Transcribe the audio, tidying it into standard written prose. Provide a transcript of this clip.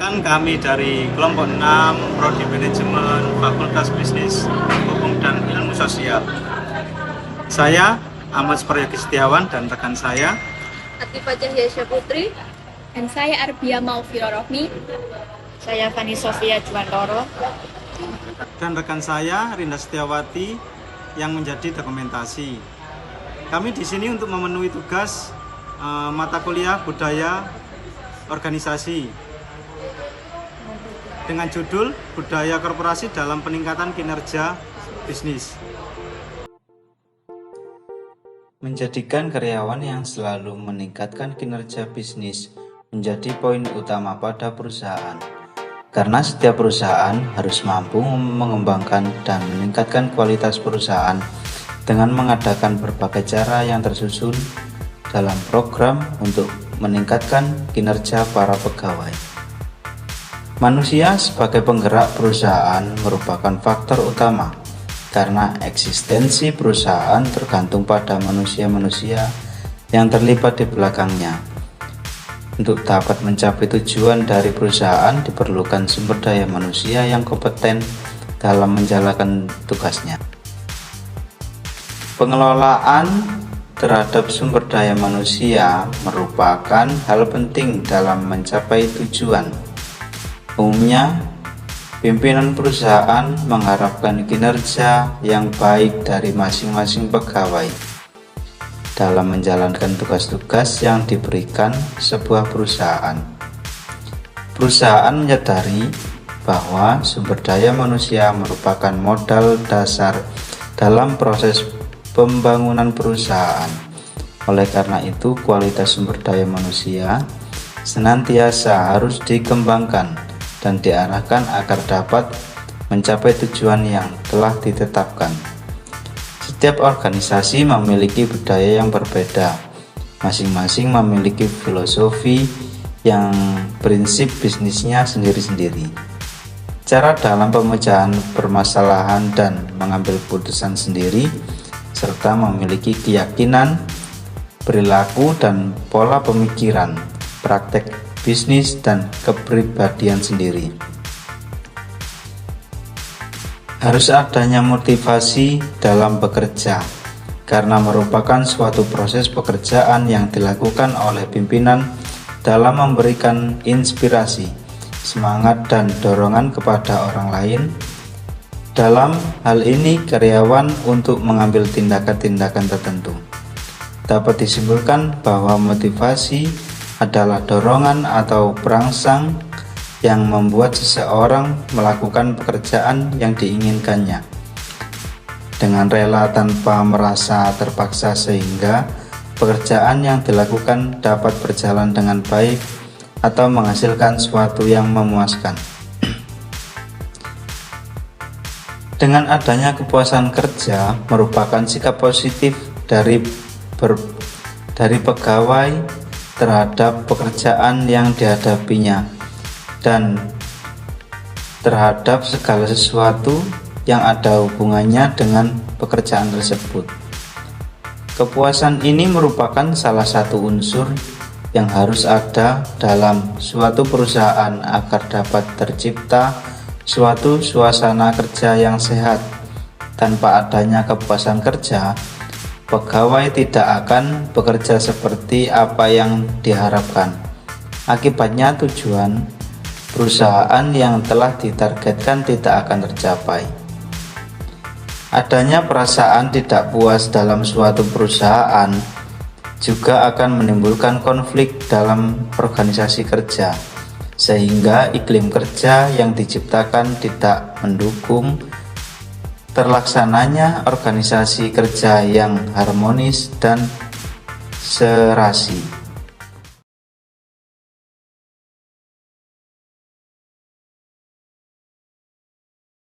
Perkenalkan, kami dari kelompok 6 Prodi Manajemen Fakultas Bisnis Hukum dan Ilmu Sosial. Saya Ahmad Suparyogi Setiawan dan rekan saya Atifah Cahyasya Putri. Dan saya Arbia Maufiro Rohmi. Saya Fani Sofia Juwantoro. dan rekan saya Rinda Setiawati yang menjadi dokumentasi. Kami di sini untuk memenuhi tugas mata kuliah budaya organisasi dengan judul Budaya Korporasi dalam Peningkatan Kinerja Bisnis. Menjadikan karyawan yang selalu meningkatkan kinerja bisnis menjadi poin utama pada perusahaan. Karena setiap perusahaan harus mampu mengembangkan dan meningkatkan kualitas perusahaan dengan mengadakan berbagai cara yang tersusun dalam program untuk meningkatkan kinerja para pegawai. Manusia sebagai penggerak perusahaan merupakan faktor utama karena eksistensi perusahaan tergantung pada manusia-manusia yang terlibat di belakangnya. Untuk dapat mencapai tujuan dari perusahaan diperlukan sumber daya manusia yang kompeten dalam menjalankan tugasnya. Pengelolaan terhadap sumber daya manusia merupakan hal penting dalam mencapai tujuan. Umumnya, pimpinan perusahaan mengharapkan kinerja yang baik dari masing-masing pegawai dalam menjalankan tugas-tugas yang diberikan sebuah perusahaan. Perusahaan menyadari bahwa sumber daya manusia merupakan modal dasar dalam proses pembangunan perusahaan. Oleh karena itu, kualitas sumber daya manusia senantiasa harus dikembangkan dan diarahkan agar dapat mencapai tujuan yang telah ditetapkan. Setiap organisasi memiliki budaya yang berbeda. Masing-masing memiliki filosofi yang prinsip bisnisnya sendiri-sendiri. Cara dalam pemecahan permasalahan dan mengambil putusan sendiri, serta memiliki keyakinan, perilaku dan pola pemikiran, praktek bisnis dan kepribadian sendiri. Harus adanya motivasi dalam bekerja, karena merupakan suatu proses pekerjaan yang dilakukan oleh pimpinan dalam memberikan inspirasi, semangat dan dorongan kepada orang lain. Dalam hal ini, karyawan untuk mengambil tindakan-tindakan tertentu. Dapat disimpulkan bahwa motivasi adalah dorongan atau perangsang yang membuat seseorang melakukan pekerjaan yang diinginkannya dengan rela tanpa merasa terpaksa, sehingga pekerjaan yang dilakukan dapat berjalan dengan baik atau menghasilkan sesuatu yang memuaskan. Dengan adanya kepuasan kerja merupakan sikap positif dari pegawai terhadap pekerjaan yang dihadapinya dan terhadap segala sesuatu yang ada hubungannya dengan pekerjaan tersebut. Kepuasan ini merupakan salah satu unsur yang harus ada dalam suatu perusahaan agar dapat tercipta suatu suasana kerja yang sehat. Tanpa adanya kepuasan kerja, pegawai tidak akan bekerja seperti apa yang diharapkan. Akibatnya tujuan perusahaan yang telah ditargetkan tidak akan tercapai. Adanya perasaan tidak puas dalam suatu perusahaan juga akan menimbulkan konflik dalam organisasi kerja, sehingga iklim kerja yang diciptakan tidak mendukung terlaksananya organisasi kerja yang harmonis dan serasi.